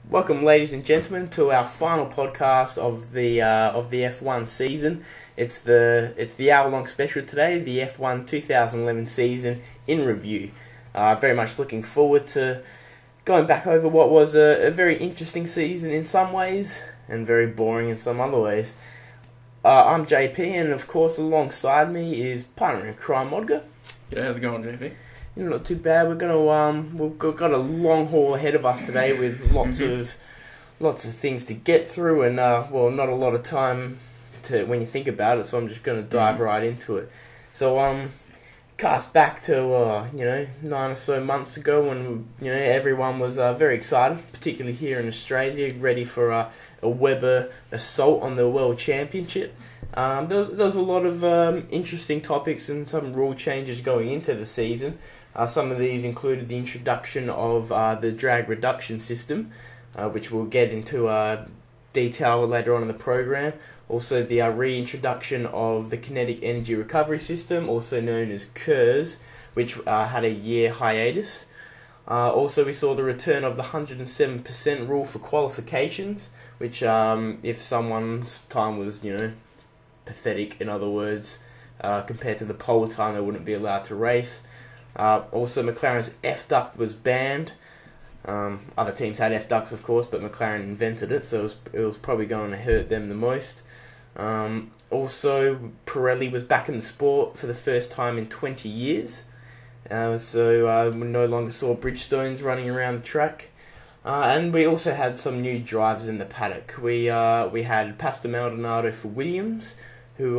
Welcome, ladies and gentlemen, to our final podcast of the F1 season. It's the hour-long special today, the F1 2011 season in review. Very much looking forward to going back over what was a very interesting season in some ways and very boring in some other ways. I'm JP, and of course, alongside me is partner in crime, Modger. Yeah, how's it going, JP? Not too bad. We've got a long haul ahead of us today with lots of things to get through, and not a lot of time to when you think about it. So I'm just going to dive right into it. So cast back to 9 or so months ago when everyone was very excited, particularly here in Australia, ready for a Webber assault on the World Championship. There was a lot of interesting topics and some rule changes going into the season. Some of these included the introduction of the drag reduction system, which we'll get into detail later on in the program. Also, the reintroduction of the kinetic energy recovery system, also known as KERS, which had a year hiatus. Also, we saw the return of the 107% rule for qualifications, which if someone's time was, pathetic, in other words, compared to the pole time, they wouldn't be allowed to race. Also, McLaren's F-duct was banned. Other teams had F-ducts, of course, but McLaren invented it, so it was probably going to hurt them the most. Also, Pirelli was back in the sport for the first time in 20 years. So we no longer saw Bridgestones running around the track. And we also had some new drivers in the paddock. We had Pastor Maldonado for Williams, who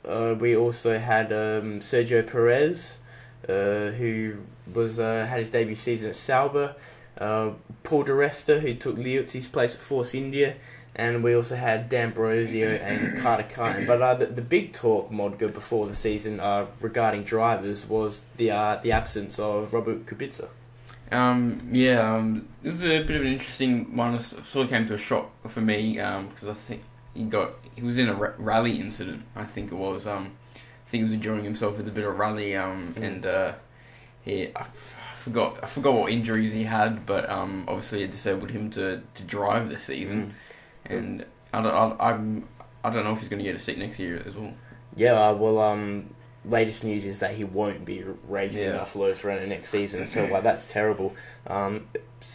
we also had Sergio Perez, who was had his debut season at Sauber, Paul di Resta, who took Liuzzi's place at Force India, and we also had D'Ambrosio and Carter Carton. But the big talk, Modger, before the season regarding drivers was the absence of Robert Kubica. It was a bit of an interesting one. It sort of came to a shock for me because I think he was in a rally incident. I think it was. I think he was enjoying himself with a bit of rally. And I forgot what injuries he had, but obviously it disabled him to drive this season. And I don't know if he's going to get a seat next year as well. Yeah, latest news is that he won't be racing Los Renault next season, so that's terrible.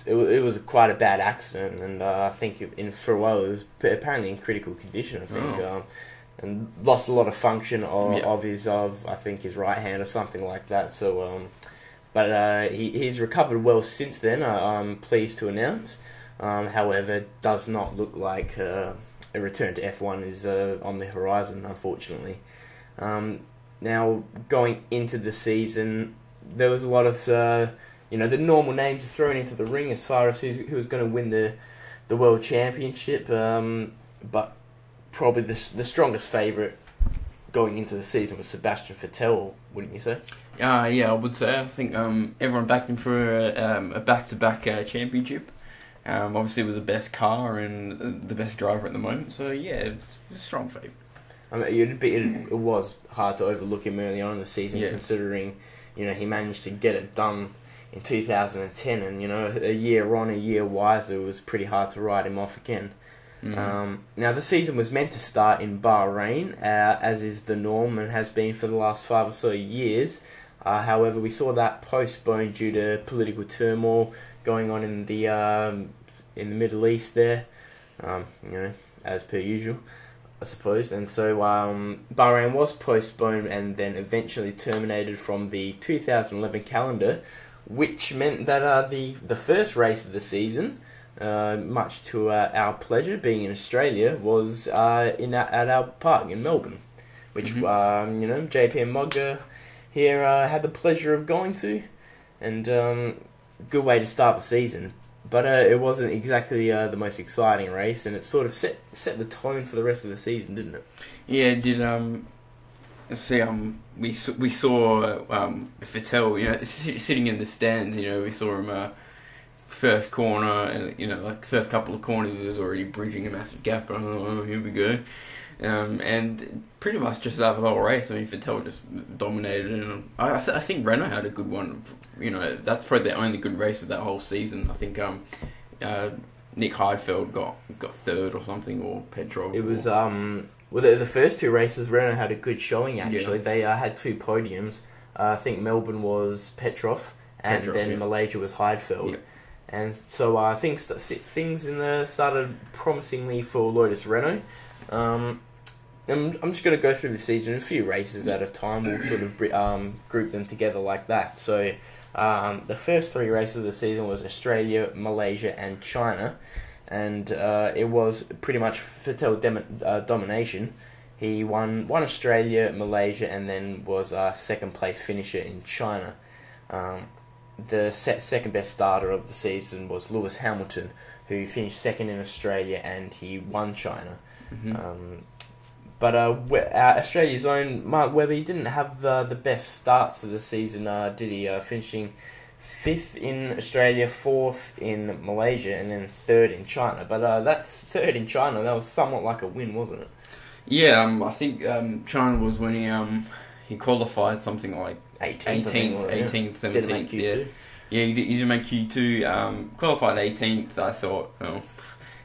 It was quite a bad accident, and I think for a while it was apparently in critical condition, I think, and lost a lot of function of his right hand or something like that. So, but he's recovered well since then. I'm pleased to announce. However, it does not look like a return to F1 is on the horizon, unfortunately. Now, going into the season, there was a lot of, the normal names thrown into the ring as far as who was going to win the World Championship, but probably the strongest favourite going into the season was Sebastian Vettel, wouldn't you say? Yeah, I would say. I think everyone backed him for a back-to-back championship, obviously with the best car and the best driver at the moment, so yeah, it's a strong favourite. I mean, it was hard to overlook him early on in the season, considering, he managed to get it done in 2010, and, a year on, a year wiser, it was pretty hard to write him off again. Now, the season was meant to start in Bahrain, as is the norm and has been for the last 5 or so years. However, we saw that postponed due to political turmoil going on in the Middle East there, as per usual, I suppose. And so Bahrain was postponed and then eventually terminated from the 2011 calendar, which meant that the first race of the season, much to our pleasure, being in Australia, was at Albert Park in Melbourne, which JP and Modger here had the pleasure of going to, and good way to start the season. But it wasn't exactly the most exciting race, and it sort of set the tone for the rest of the season, didn't it? Yeah, it did. We saw Vettel, sitting in the stands. We saw him first corner, and first couple of corners, he was already bridging a massive gap. Oh, here we go. And pretty much just that whole race, Vettel just dominated, and I think Renault had a good one. That's probably the only good race of that whole season. I think Nick Heidfeld got third or something, or Petrov. It was well, the first two races, Renault had a good showing actually. Yeah. They had 2 podiums. I think Melbourne was Petrov, and then Malaysia was Heidfeld. Yeah. And so things started promisingly for Lotus Renault. I'm just going to go through the season, a few races at a time. We'll sort of group them together like that. So the first 3 races of the season was Australia, Malaysia, and China. And it was pretty much Vettel domination. He won Australia, Malaysia, and then was second place finisher in China. The second best starter of the season was Lewis Hamilton, who finished second in Australia, and he won China. Mm-hmm. But Australia's own Mark Webber, he didn't have the best starts of the season, did he? Finishing 5th in Australia, 4th in Malaysia, and then 3rd in China. But that 3rd in China, that was somewhat like a win, wasn't it? Yeah, I think China was when he qualified something like 18th, 17th. Yeah, he didn't make Q2. Qualified 18th. I thought, oh,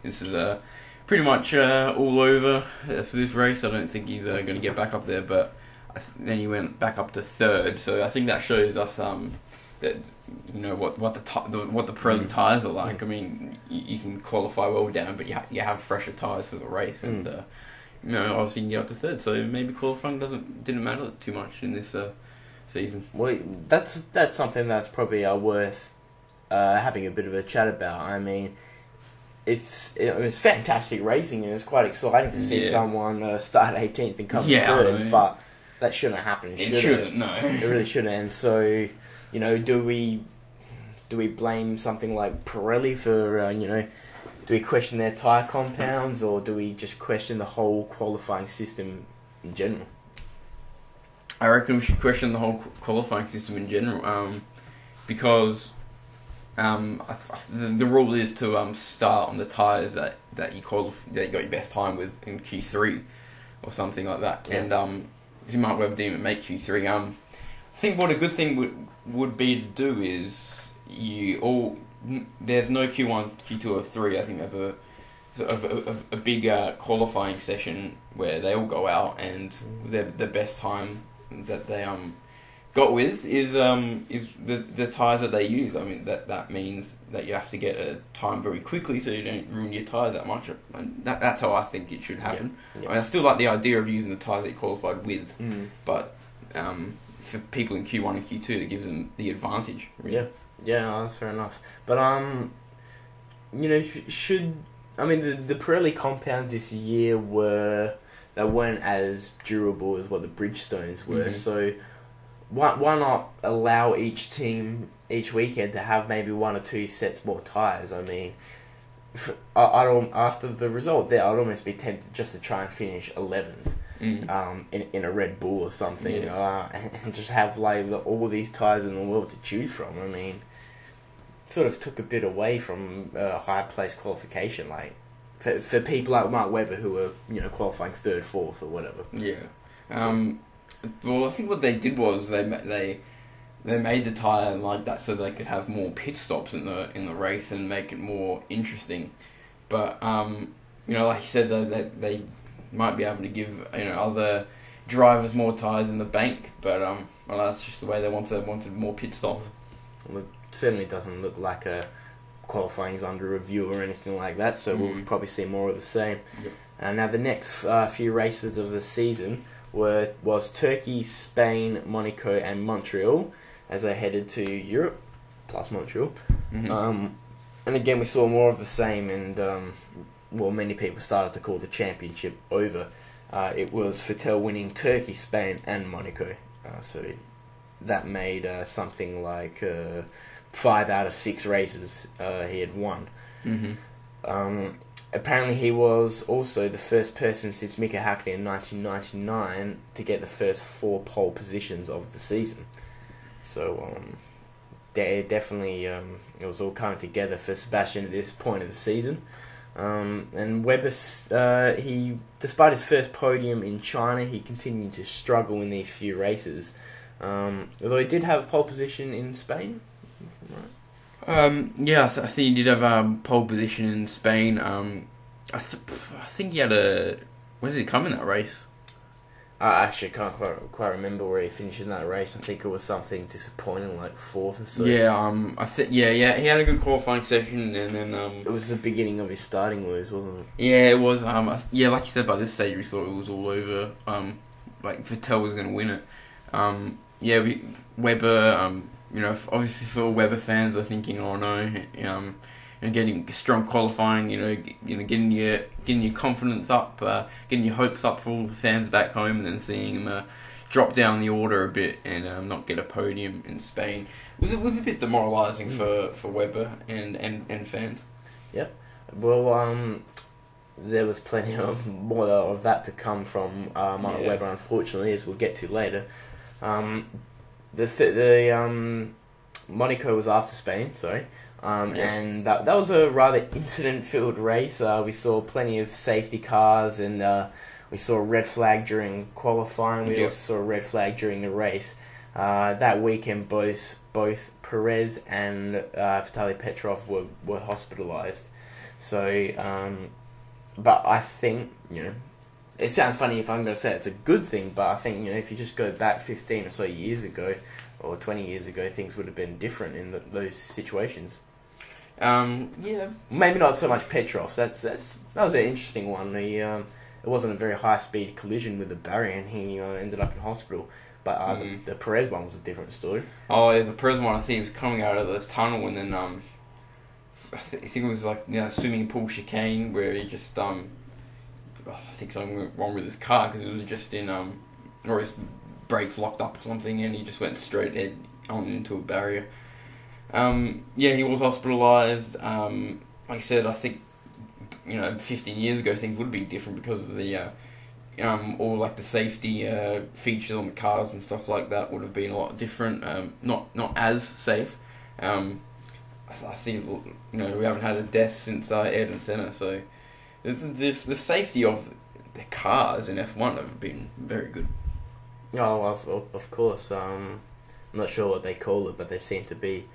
this is pretty much all over for this race. I don't think he's going to get back up there. But then he went back up to 3rd. So I think that shows us that what the Pirelli tyres are like. I mean, you can qualify well down, but you have fresher tyres for the race, and obviously you can get up to 3rd. So maybe qualifying didn't matter too much in this season. Well, that's something that's probably worth having a bit of a chat about. I mean, it's fantastic racing, and it's quite exciting to see someone start 18th and come 3rd. But that shouldn't happen. It shouldn't. No, it really shouldn't. And so, do we blame something like Pirelli for do we question their tyre compounds, or do we just question the whole qualifying system in general? I reckon we should question the whole qualifying system in general, because the rule is to start on the tyres that you got your best time with in Q3 or something like that. Yeah. And you might well didn't make Q3. I think what a good thing would be to do is there's no Q1, Q2 or 3. I think have a big qualifying session where they all go out, and the best time that they got with is the tyres that they use. I mean that means that you have to get a time very quickly so you don't ruin your tyres that much. And that's how I think it should happen. Yeah. I mean, I still like the idea of using the tyres that you qualified with, but for people in Q1 and Q2, it gives them the advantage. Really. Yeah, that's fair enough. But the Pirelli compounds this year weren't as durable as what the Bridgestones were. Mm-hmm. So why not allow each team each weekend to have maybe 1 or 2 sets more tyres? I mean, after the result there, I'd almost be tempted just to try and finish 11th. In a Red Bull or something, and just have all these tyres in the world to choose from. I mean, sort of took a bit away from high place qualification, for people like Mark Webber who were qualifying 3rd, 4th or whatever. Yeah. Well, I think what they did was they made the tyre like that so they could have more pit stops in the race and make it more interesting. But like you said, they might be able to give other drivers more tyres in the bank, but well, that's just the way they wanted more pit stops. Well, it certainly doesn't look like qualifying is under review or anything like that, so we'll probably see more of the same. Yep. Now the next few races of the season was Turkey, Spain, Monaco, and Montreal as they headed to Europe, plus Montreal. Mm-hmm. And again, we saw more of the same, and many people started to call the championship over. It was Vettel winning Turkey, Spain, and Monaco. So that made something like 5 out of 6 races he had won. Mm-hmm. Apparently, he was also the first person since Mika Hakkinen in 1999 to get the first 4 pole positions of the season. So definitely it was all coming together for Sebastian at this point of the season. And Webber, despite his first podium in China, he continued to struggle in these few races. Although he did have pole position in Spain, right? Yeah, I think he did have pole position in Spain. I think he had a. Where did he come in that race? I actually can't quite remember where he finished in that race. I think it was something disappointing, like fourth or so. Yeah, he had a good qualifying session, and then it was the beginning of his starting woes, wasn't it? Yeah, it was. Yeah, like you said, by this stage we thought it was all over. Like Vettel was going to win it. Yeah, Webber. Obviously for Webber fans, we're thinking, oh no, getting strong qualifying, getting your confidence up, getting your hopes up for all the fans back home, and then seeing him drop down the order a bit and not get a podium in Spain was a bit demoralising for Webber and fans. Yep. Well, there was plenty of more of that to come from Webber, unfortunately, as we'll get to later. Monaco was after Spain, sorry. And that was a rather incident-filled race. We saw plenty of safety cars, and we saw a red flag during qualifying. We also saw a red flag during the race. That weekend, both Perez and Vitaly Petrov were hospitalised. So, but I think, it sounds funny if I'm going to say it's a good thing, but I think, if you just go back 15 or so years ago, or 20 years ago, things would have been different in those situations. Yeah. Maybe not so much Petrov. That was an interesting one. It wasn't a very high speed collision with the barrier, and he ended up in hospital. But the Perez one was a different story. Oh, yeah, the Perez one, I think he was coming out of the tunnel, and then I think it was like swimming pool chicane where he just I think something went wrong with his car because it was just in or his brakes locked up or something, and he just went straight head on into a barrier. Yeah, he was hospitalised. Like I said, I think 15 years ago things would be different because of the all like the safety features on the cars and stuff like that would have been a lot different. Not as safe. I think we haven't had a death since Ayrton Senna, so the safety of the cars in F1 have been very good. Oh, of course. I'm not sure what they call it, but they seem to be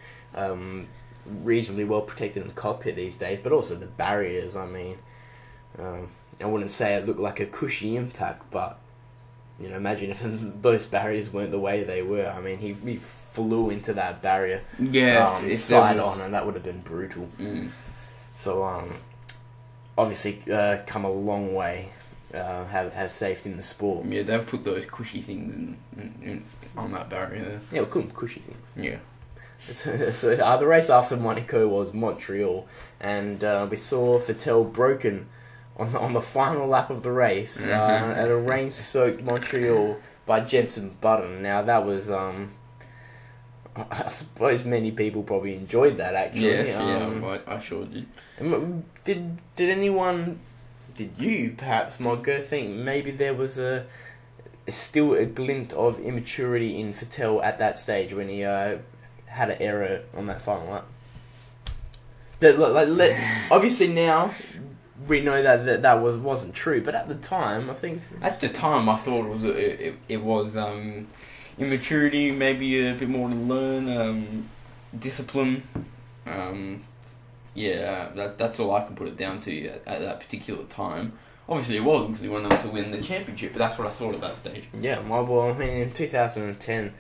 reasonably well protected in the cockpit these days. But also the barriers. I mean, I wouldn't say it looked like a cushy impact, but imagine if those barriers weren't the way they were. I mean, he flew into that barrier, side on, and that would have been brutal. So, obviously, come a long way. Has safety in the sport. Yeah, they've put those cushy things in on that barrier. Yeah, we call them cushy things. Yeah. So the race after Monaco was Montreal, and we saw Vettel broken on the final lap of the race at a rain-soaked Montreal by Jenson Button. Now that was, I suppose many people probably enjoyed that actually. Yes, I sure did. Did anyone? Did you perhaps, Modger, think maybe there was still a glint of immaturity in Vettel at that stage when he had an error on that final lap? Obviously now we know that wasn't true, but at the time I think I thought it was immaturity, maybe a bit more to learn, discipline. That's all I can put it down to at that particular time. Obviously it wasn't because he went on to win the championship, but that's what I thought at that stage. Yeah, well, I mean, in 2010,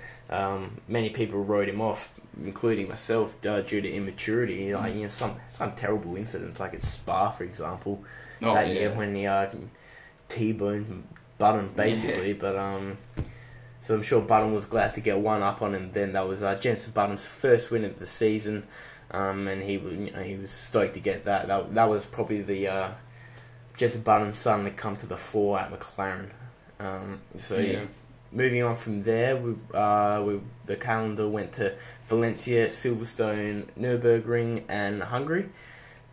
many people wrote him off, including myself, due to immaturity. Like, some terrible incidents, like at Spa, for example, year when he T-boned Button, basically. But so I'm sure Button was glad to get one up on him then. That was Jenson Button's first win of the season. And he was stoked to get that. That was probably the Jenson Button's son to come to the fore at McLaren. Moving on from there, the calendar went to Valencia, Silverstone, Nürburgring, and Hungary.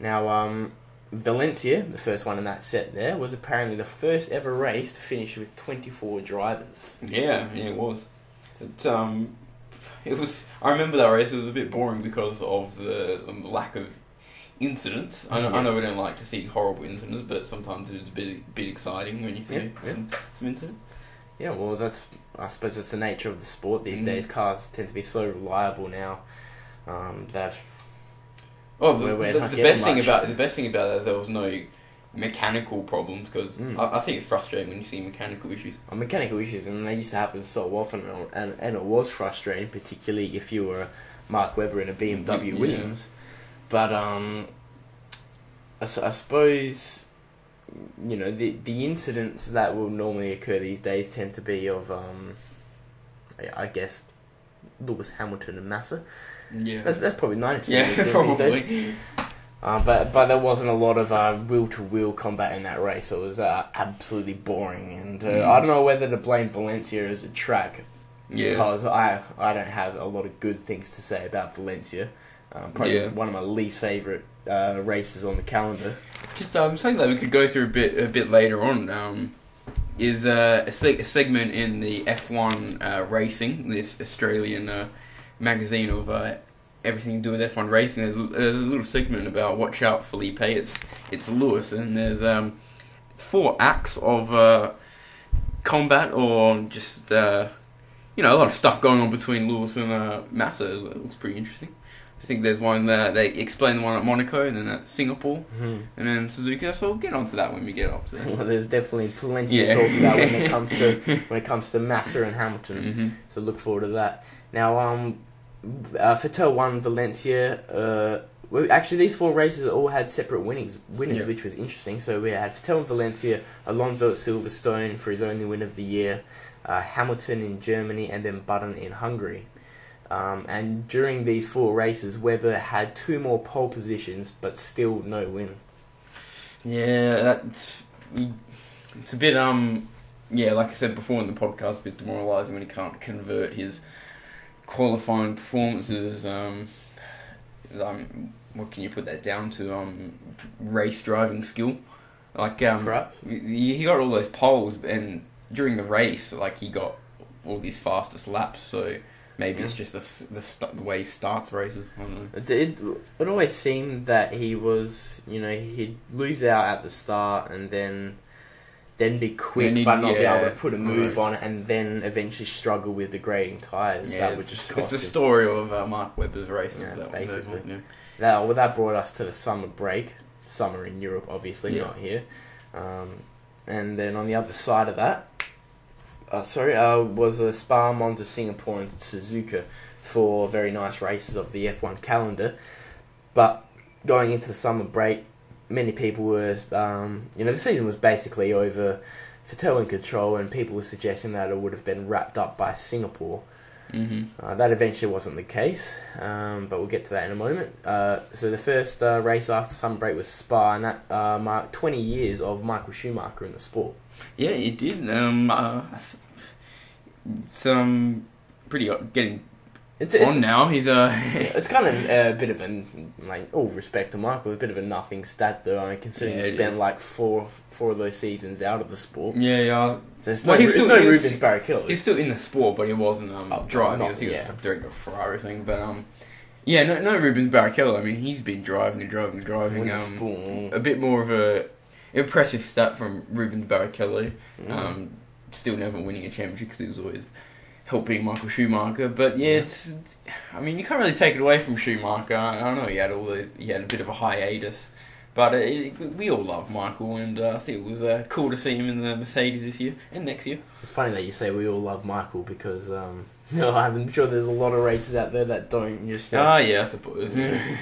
Now, Valencia, the first one in that set there, was apparently the first ever race to finish with 24 drivers. Yeah, it was. It was. I remember that race. It was a bit boring because of the lack of incidents. I know we don't like to see horrible incidents, but sometimes it's a bit exciting when you see some incidents. Yeah, well, I suppose that's the nature of the sport these days. Cars tend to be so reliable now that Oh, we're the not best getting thing much. about that is there was no mechanical problems because I think it's frustrating when you see mechanical issues. Mechanical issues, and they used to happen so often, and it was frustrating, particularly if you were Mark Webber in a BMW Yeah. Williams. But I suppose, you know, the incidents that will normally occur these days tend to be of I guess Lewis Hamilton and Massa. Yeah, That's probably 90% yeah, of the these days. probably. But there wasn't a lot of wheel-to-wheel combat in that race. It was absolutely boring, and I don't know whether to blame Valencia as a track, Yeah. because I don't have a lot of good things to say about Valencia. Probably one of my least favourite races on the calendar. Just something that we could go through a bit later on is a segment in the F1 racing, this Australian magazine of everything to do with F1 racing. There's a little segment about watch out Felipe. It's Lewis, and there's 4 acts of combat or just a lot of stuff going on between Lewis and Massa. It looks pretty interesting. I think there's one that they explain the one at Monaco, and then at Singapore, and then Suzuka. So we'll get onto that when we get up to that. Well, there's definitely plenty to talk about when it comes to Massa and Hamilton. So look forward to that. Now, Vettel won Valencia. Actually, these 4 races all had separate winners, which was interesting. So we had Vettel in Valencia, Alonso at Silverstone for his only win of the year, Hamilton in Germany, and then Button in Hungary. And during these 4 races, Webber had 2 more pole positions, but still no win. Yeah, it's a bit like I said before in the podcast, a bit demoralising when he can't convert his qualifying performances. What can you put that down to? Race driving skill. Like Perhaps. he got all those poles, and during the race, like he got all these fastest laps. So maybe it's just the way he starts races. I don't know. It always seemed that he was, he'd lose out at the start and then be quick but not be able to put a move on it, and then eventually struggle with degrading tyres. Yeah, that would just it's the story of Mark Webber's races. Yeah, that basically. Yeah. That brought us to the summer break. Summer in Europe, obviously, not here. And then on the other side of that, was Spa, Monza, Singapore, and Suzuka, 4 very nice races of the F1 calendar. But going into the summer break, many people were, the season was basically over, Vettel in control, and people were suggesting that it would have been wrapped up by Singapore. That eventually wasn't the case, but we'll get to that in a moment. So the first race after summer break was Spa, and that marked 20 years of Michael Schumacher in the sport. Yeah, it did. Pretty getting on now. He's It's kind of a bit of all respect to Michael, a bit of a nothing stat though. I mean, considering he spent like four of those seasons out of the sport. Yeah. So it's no Rubens Barrichello. He was still in the sport, but he wasn't driving. He was doing a Ferrari thing, but no Rubens Barrichello. I mean, he's been driving. A bit more of a impressive stat from Rubens Barrichello. Still never winning a championship because he was always helping Michael Schumacher. But you can't really take it away from Schumacher. I don't know, he had a bit of a hiatus, but we all love Michael, and I think it was cool to see him in the Mercedes this year and next year. It's funny that you say we all love Michael because I'm sure there's a lot of races out there that don't just. I suppose.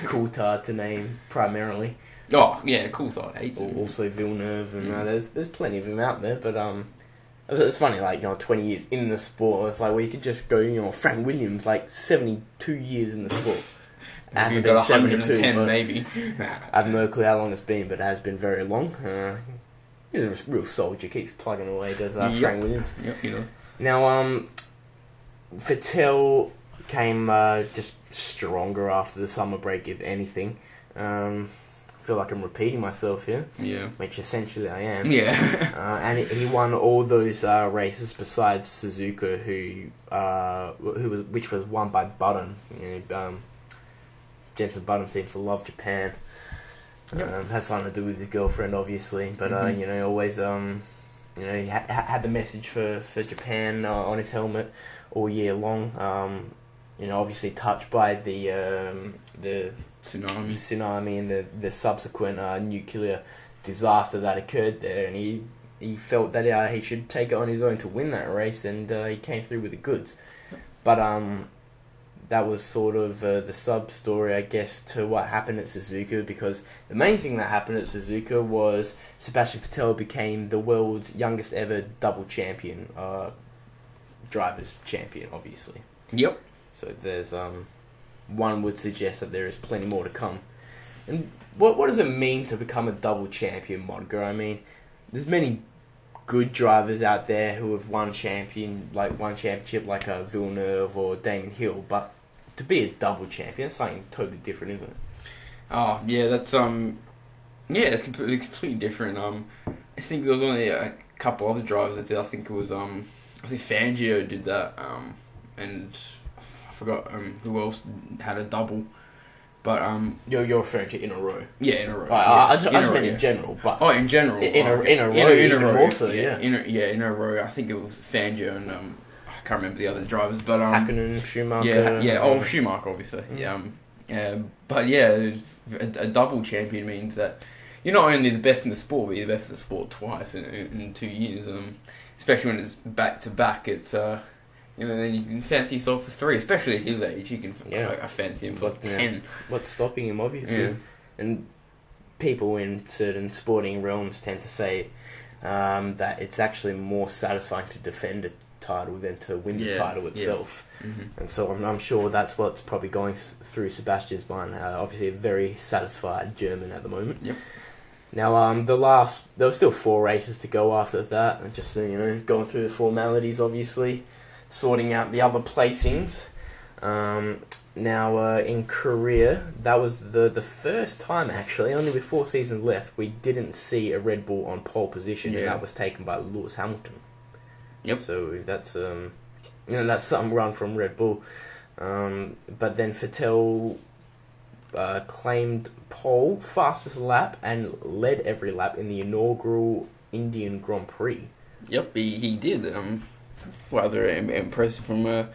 Coulthard to name primarily. Oh yeah, Coulthard hates him. Also Villeneuve, and there's plenty of them out there, but it's funny, 20 years in the sport, it's like, well, you could just go, Frank Williams, 72 years in the sport. It hasn't been 72, maybe. I have no clue how long it's been, but it has been very long. He's a real soldier, keeps plugging away, does Frank Williams. Yep, he does. Now, Vettel came just stronger after the summer break, if anything. I feel like I'm repeating myself here. Yeah. Which essentially I am. Yeah. And he won all those races besides Suzuka, which was won by Button. Jensen Button seems to love Japan. Yep. Has something to do with his girlfriend, obviously. But always he had the message for Japan on his helmet all year long. Obviously touched by the tsunami and the subsequent nuclear disaster that occurred there, and he felt that he should take it on his own to win that race, and he came through with the goods. But that was sort of the sub-story, I guess, to what happened at Suzuka, because the main thing that happened at Suzuka was Sebastian Vettel became the world's youngest ever double champion, drivers champion, obviously. Yep. So there's one would suggest that there is plenty more to come. And what does it mean to become a double champion, Modger? I mean, there's many good drivers out there who have won championship like Villeneuve or Damon Hill, but to be a double champion, that's something totally different, isn't it? Oh yeah, that's it's completely different. I think there was only a couple other drivers that did. I think it was I think Fangio did that, and I forgot who else had a double. But you're referring to in a row. Yeah, in a row. I just meant in general, but in general, in a row, even more so, yeah. In a row. I think it was Fangio and I can't remember the other drivers, but Hakkinen, Schumacher. Schumacher, obviously. But yeah, a double champion means that you're not only the best in the sport, but you're the best in the sport twice in 2 years. Especially when it's back to back, it's then you can fancy yourself for 3, especially at his age. You can fancy him for 10. What's stopping him, obviously? Yeah. And people in certain sporting realms tend to say that it's actually more satisfying to defend a title than to win the title itself. Yeah. Mm-hmm. And so I'm sure that's what's probably going through Sebastian's mind. Obviously, a very satisfied German at the moment. Yep. Now, there were still 4 races to go after that, and just going through the formalities, obviously. Sorting out the other placings. Now, in Korea, that was the first time, actually, only with 4 seasons left, we didn't see a Red Bull on pole position, and that was taken by Lewis Hamilton. Yep. So that's that's some run from Red Bull. But then Vettel claimed pole, fastest lap, and led every lap in the inaugural Indian Grand Prix. Yep, he did. Rather impressive from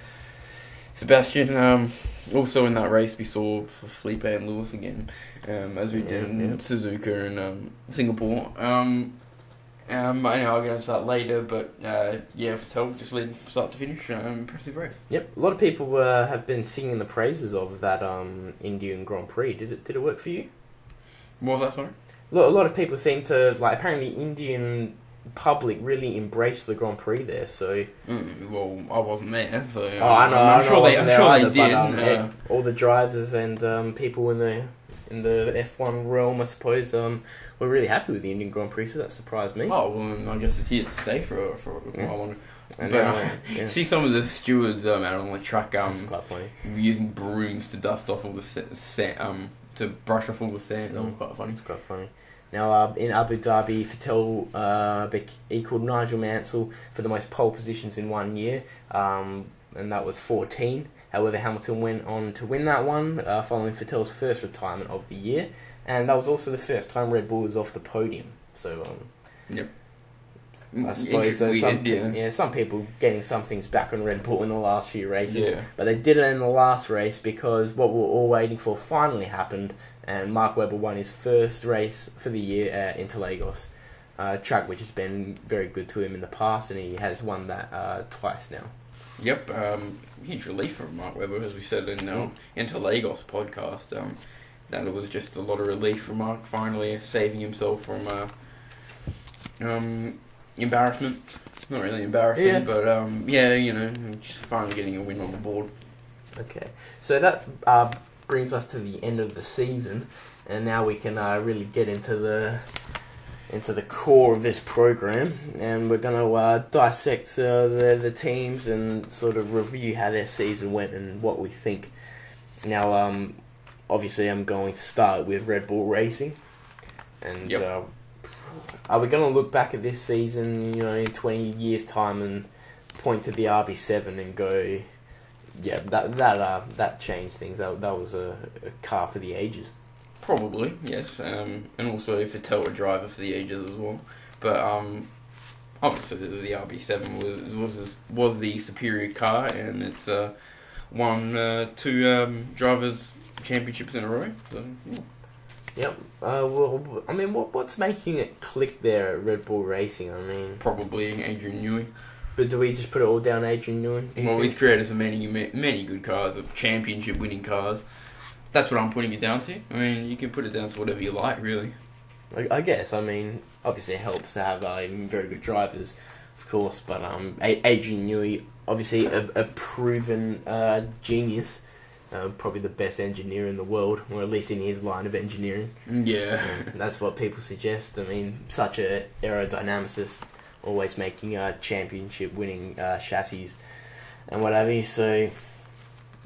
Sebastian. Also in that race we saw Felipe and Lewis again, as we did in Suzuka and Singapore. I know I'll get into that later, but Vettel just leading from start to finish. Impressive race. Yep, a lot of people have been singing the praises of that Indian Grand Prix. Did it work for you? What was that, sorry? A lot of people seem to apparently Indian public really embraced the Grand Prix there, so... well, I wasn't there, so... I'm sure they did. But, all the drivers and people in the F1 realm, I suppose, were really happy with the Indian Grand Prix, so that surprised me. Oh, well, I guess it's here to stay for a while. See some of the stewards out on the track that's quite funny. Using brooms to dust off all the sand, to brush off all the sand. That was quite funny. It's quite funny. Now, in Abu Dhabi, Vettel equalled Nigel Mansell for the most pole positions in 1 year, and that was 14. However, Hamilton went on to win that one, following Vettel's first retirement of the year, and that was also the first time Red Bull was off the podium. So, yep. I suppose some people getting some things back on Red Bull in the last few races, but they did it in the last race because what we're all waiting for finally happened, and Mark Webber won his first race for the year at Interlagos, track which has been very good to him in the past, and he has won that twice now. Yep, huge relief for Mark Webber, as we said in Interlagos podcast. That it was just a lot of relief for Mark finally saving himself from embarrassment. Not really embarrassing, but just finally getting a win on the board. Okay, so that brings us to the end of the season, and now we can really get into the core of this program, and we're going to dissect the teams and sort of review how their season went and what we think. Now, obviously, I'm going to start with Red Bull Racing, and are we going to look back at this season, in 20 years' time, and point to the RB7 and go, yeah, that changed things. That was a car for the ages. Probably, yes. And also if Vettel a driver for the ages as well. But obviously the RB7 was the superior car, and it's won 2 drivers championships in a row. So, yeah. Yep. Well, I mean, what's making it click there at Red Bull Racing? I mean, Probably Adrian Newey. but do we just put it all down to Adrian Newey? Well, he's created so many good cars, championship winning cars. That's what I'm putting it down to. I mean, you can put it down to whatever you like, really. I guess. I mean, obviously it helps to have very good drivers, of course. But Adrian Newey, obviously a proven genius. Probably the best engineer in the world, or at least in his line of engineering. Yeah. That's what people suggest. I mean, such a aerodynamicist, always making championship winning chassis and whatever. So,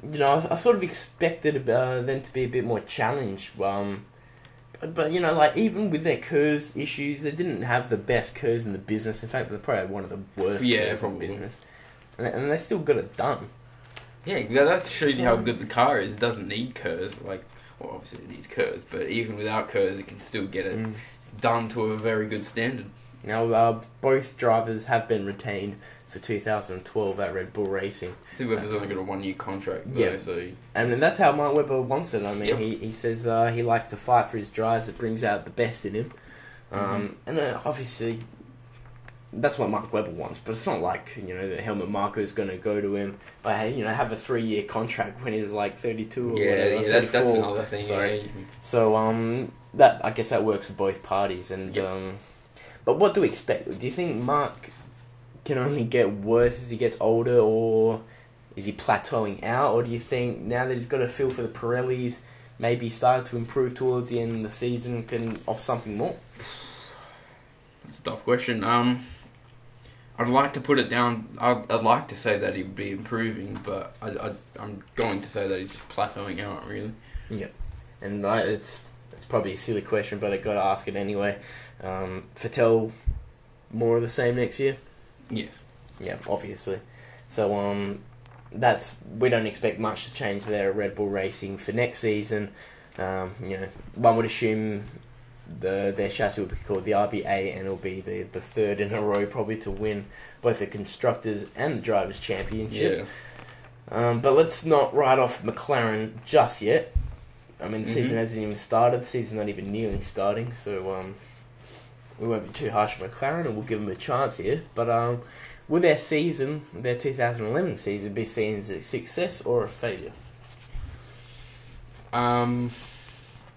you know, I sort of expected them to be a bit more challenged. But you know, like, even with their KERS issues, they didn't have the best KERS in the business. In fact, they probably had one of the worst KERS in the business. And they still got it done. Yeah, that shows you how good the car is. It doesn't need KERS. Like, well, obviously it needs KERS, but even without KERS, it can still get it done to a very good standard. Now, both drivers have been retained for 2012 at Red Bull Racing. I think Webber's only got a 1-year contract, though, yeah. So... And that's how Mark Webber wants it. I mean, yep. he says he likes to fight for his drives. It brings out the best in him. And obviously, that's what Mark Webber wants. But it's not like, you know, the Helmut Marko is going to go to him, like, hey, you know, have a 3-year contract when he's like 32 or whatever. Yeah, that's another thing. Sorry. Yeah. So, that, I guess that works for both parties. And yep. But what do we expect? Do you think Mark can only get worse as he gets older, or is he plateauing out? Or do you think now that he's got a feel for the Pirellis, maybe started to improve towards the end of the season, can offer something more? That's a tough question. I'd like to put it down. I'd like to say that he would be improving, but I'm going to say that he's just plateauing out, really. Yeah, and it's probably a silly question, but I got to ask it anyway. Vettel, more of the same next year? Yes. Yeah, obviously. So we don't expect much to change there at Red Bull Racing for next season. You know, one would assume their chassis would be called the RB8, and it'll be the third in a row probably to win both the Constructors and the Drivers' Championship. Yeah. But let's not write off McLaren just yet. I mean, the season hasn't even started. The season's not even nearly starting, so we won't be too harsh on McLaren, and we'll give them a chance here. But will their 2011 season, be seen as a success or a failure?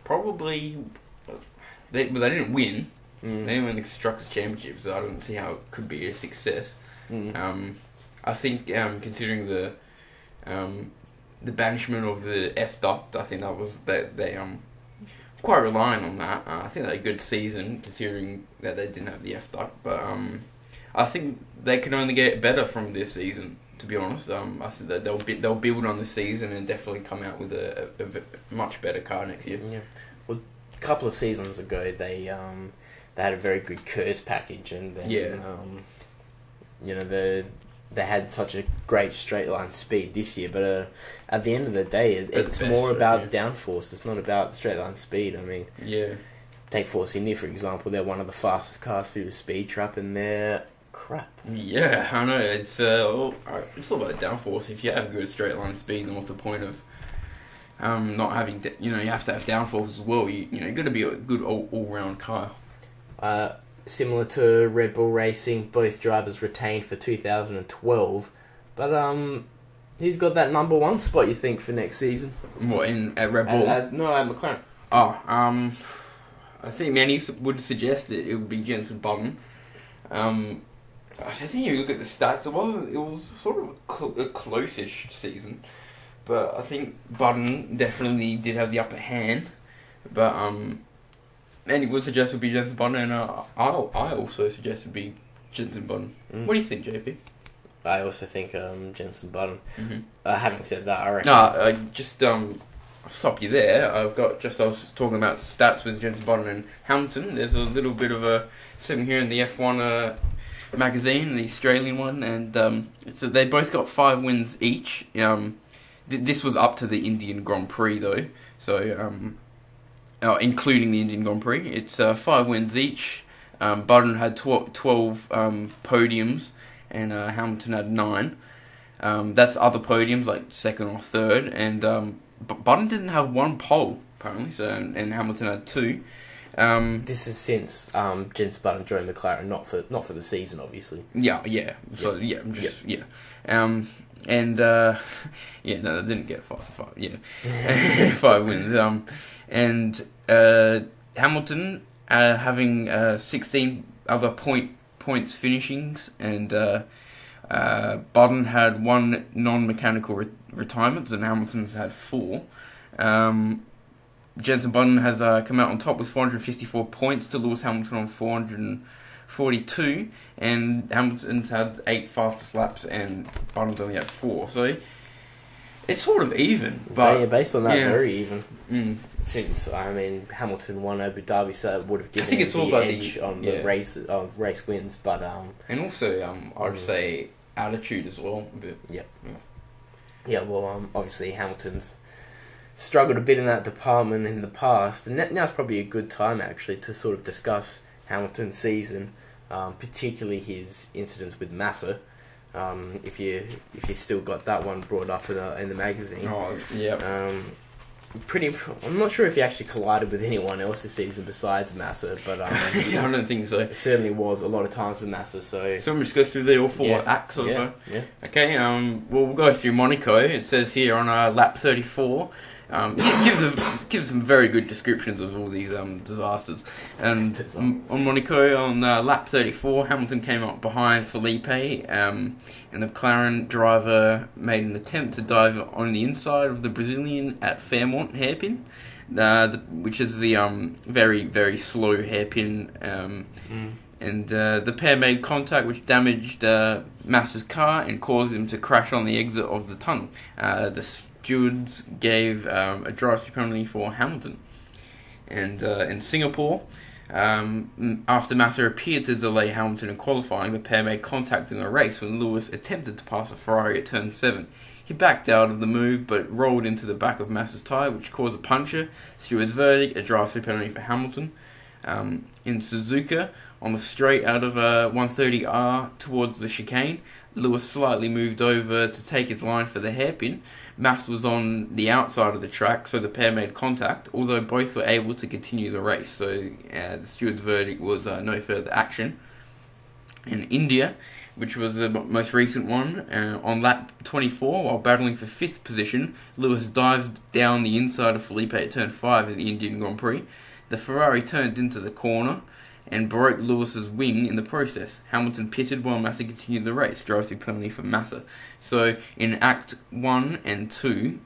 Probably. They didn't win. They didn't win the Constructors' Championship, so I don't see how it could be a success. I think, considering the banishment of the F dot, I think that was they quite relying on that. I think they had a good season considering that they didn't have the F dot, but I think they can only get better from this season. To be honest, I think that they'll build on this season and definitely come out with a much better car next year. Yeah, well, a couple of seasons ago they had a very good KERS package, and then you know, they had such a great straight line speed this year, but at the end of the day, it's more about downforce. It's not about straight line speed. I mean, take Force India for example. They're one of the fastest cars through the speed trap, and they're crap. Yeah, I know. It's all about downforce. If you have good straight line speed, then what's the point of not having? You know, you have to have downforce as well. You got to be a good all round car. Similar to Red Bull Racing, both drivers retained for 2012. But who's got that number one spot, you think, for next season? What, at Red Bull? No, at McLaren. I think many would suggest it would be Jenson Button. I think you look at the stats, it was sort of a close-ish season. But I think Button definitely did have the upper hand. But many would suggest it would be Jenson Button, and I also suggest it would be Jenson Button. What do you think, JP? I also think Jenson Button. Having said that, I reckon... No, I just I'll stop you there. I was talking about stats with Jenson Button and Hamilton. There's a little bit of a sitting here in the F1 magazine, the Australian one, and so they both got 5 wins each. This was up to the Indian Grand Prix though, so including the Indian Grand Prix, it's 5 wins each. Button had 12 podiums, and Hamilton had 9. That's other podiums like second or third, and Button didn't have one pole apparently, so and Hamilton had two. This is since Jenson Button joined McLaren, not for the season, obviously. Yeah. So yeah, no, they didn't get five. Yeah, 5 wins. And Hamilton having 16 other points finishings, and Button had 1 non-mechanical retirement, and Hamilton's had 4. Jenson Button has come out on top with 454 points to Lewis Hamilton on 442, and Hamilton's had 8 fastest laps, and Button's only had 4. So it's sort of even, but based on that, very even. Since Hamilton won Abu Dhabi, so it would have given him the edge on the race wins, but and also I'd say attitude as well a bit. Well, obviously Hamilton's struggled a bit in that department in the past, and now's probably a good time actually to sort of discuss Hamilton's season, particularly his incidents with Massa. If you still got that one brought up in the magazine. Oh yeah. I'm not sure if he actually collided with anyone else this season besides Massa, but yeah, I don't think so. It certainly was a lot of times with Massa. So we'll just go through the all 4 acts of it. Yeah. Okay. We'll go through Monaco. It says here on lap 34. It gives some very good descriptions of all these disasters. And on Monaco, on lap 34, Hamilton came up behind Felipe, and the McLaren driver made an attempt to dive on the inside of the Brazilian at Fairmont hairpin, which is the very, very slow hairpin. And the pair made contact, which damaged Massa's car and caused him to crash on the exit of the tunnel. The stewards gave a drive-through penalty for Hamilton. And in Singapore, after Massa appeared to delay Hamilton in qualifying, the pair made contact in the race when Lewis attempted to pass a Ferrari at turn 7. He backed out of the move but rolled into the back of Massa's tyre, which caused a puncture. Steward's verdict, a drive-through penalty for Hamilton. In Suzuka, on the straight out of 130R towards the chicane, Lewis slightly moved over to take his line for the hairpin. Massa was on the outside of the track, so the pair made contact, although both were able to continue the race. So the steward's verdict was no further action. In India, which was the most recent one, on lap 24, while battling for 5th position, Lewis dived down the inside of Felipe at turn 5 of the Indian Grand Prix. The Ferrari turned into the corner and broke Lewis's wing in the process. Hamilton pitted while Massa continued the race, drive-through penalty for Massa. So in Act 1 and 2,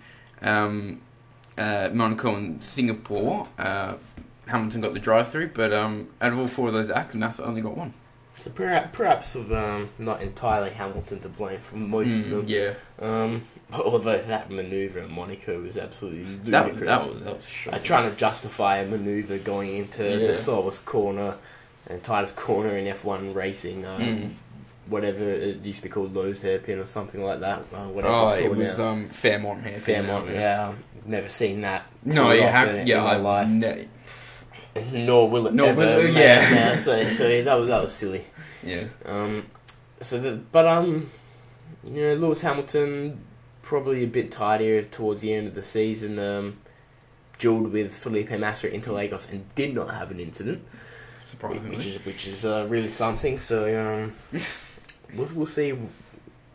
Monaco and Singapore, Hamilton got the drive-through, but out of all 4 of those acts, Massa only got 1. So perhaps not entirely Hamilton to blame for most of them. Yeah. Although that manoeuvre at Monaco was absolutely ludicrous. That was shocking. Trying to justify a manoeuvre going into the slowest corner and tightest corner in F1 racing. Whatever it used to be called, Lowe's hairpin or something like that. Whatever it was Fairmont hairpin. Fairmont, yeah. Never seen that. No, you have. In my life. Nor will it ever. So that was silly. Yeah. Lewis Hamilton probably a bit tidier towards the end of the season. Duelled with Felipe Massa at Interlagos and did not have an incident. Surprisingly. Which is really something. So we'll see.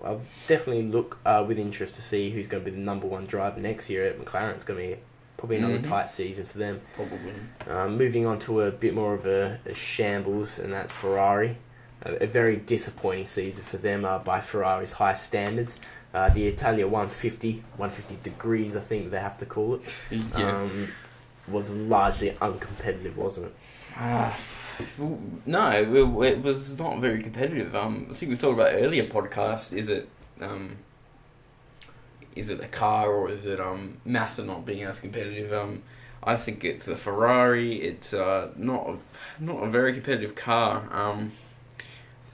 I'll definitely look with interest to see who's going to be the number 1 driver next year at McLaren. It's going to be probably another tight season for them. Probably. Moving on to a bit more of a shambles, and that's Ferrari. A very disappointing season for them by Ferrari's high standards. The Italia 150 degrees, I think they have to call it, was largely uncompetitive, wasn't it? No, it was not very competitive. I think we've talked about earlier podcast. Is it the car, or is it Massa not being as competitive? I think it's the Ferrari. It's not a very competitive car.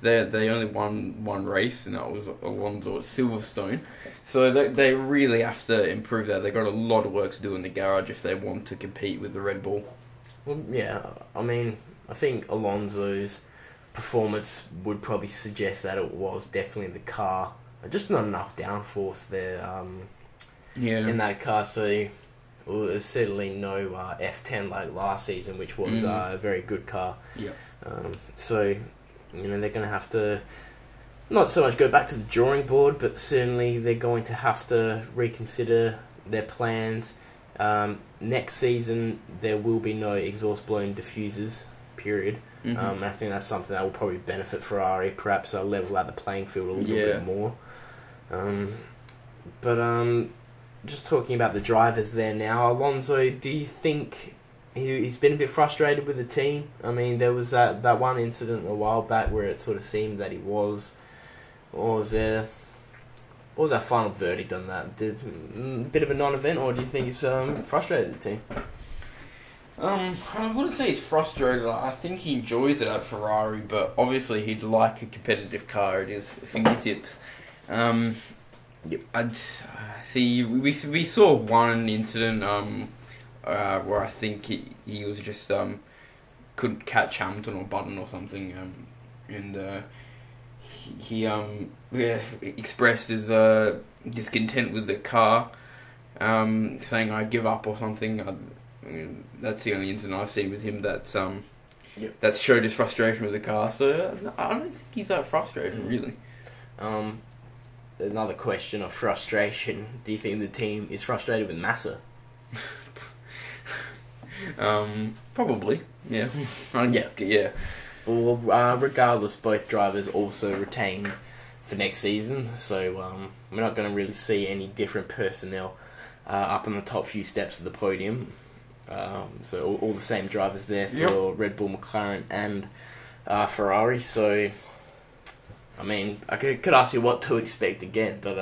They only won 1 race, and that was Alonso at Silverstone. So they really have to improve that. They've got a lot of work to do in the garage if they want to compete with the Red Bull. Well, yeah, I mean, I think Alonso's performance would probably suggest that it was definitely the car. Just not enough downforce there in that car. So Well, there's certainly no F10 like last season, which was a very good car. Yeah. So, they're going to have to not so much go back to the drawing board, but certainly they're going to have to reconsider their plans. Next season, there will be no exhaust blown diffusers, period. And I think that's something that will probably benefit Ferrari, perhaps level out the playing field a little bit more. But just talking about the drivers there now, Alonso, do you think he's been a bit frustrated with the team? I mean, there was that one incident a while back where it sort of seemed that he was. Or was there... What was that final verdict on that? A bit of a non-event, or do you think he's frustrated with the team? I wouldn't say he's frustrated. I think he enjoys it at Ferrari, but obviously he'd like a competitive car at his fingertips. Yep. I'd see. We saw one incident where I think he was just couldn't catch Hamilton or Button or something, and he expressed his discontent with the car, saying I give up or something. That's the only incident I've seen with him that's that showed his frustration with the car. So I don't think he's that frustrated really. Another question of frustration. Do you think the team is frustrated with Massa? Probably. Yeah. Yeah. Well, regardless, both drivers also retained for next season, so we're not going to really see any different personnel up on the top few steps of the podium. So all the same drivers there for Red Bull, McLaren, and Ferrari. So, I mean, I could ask you what to expect again, but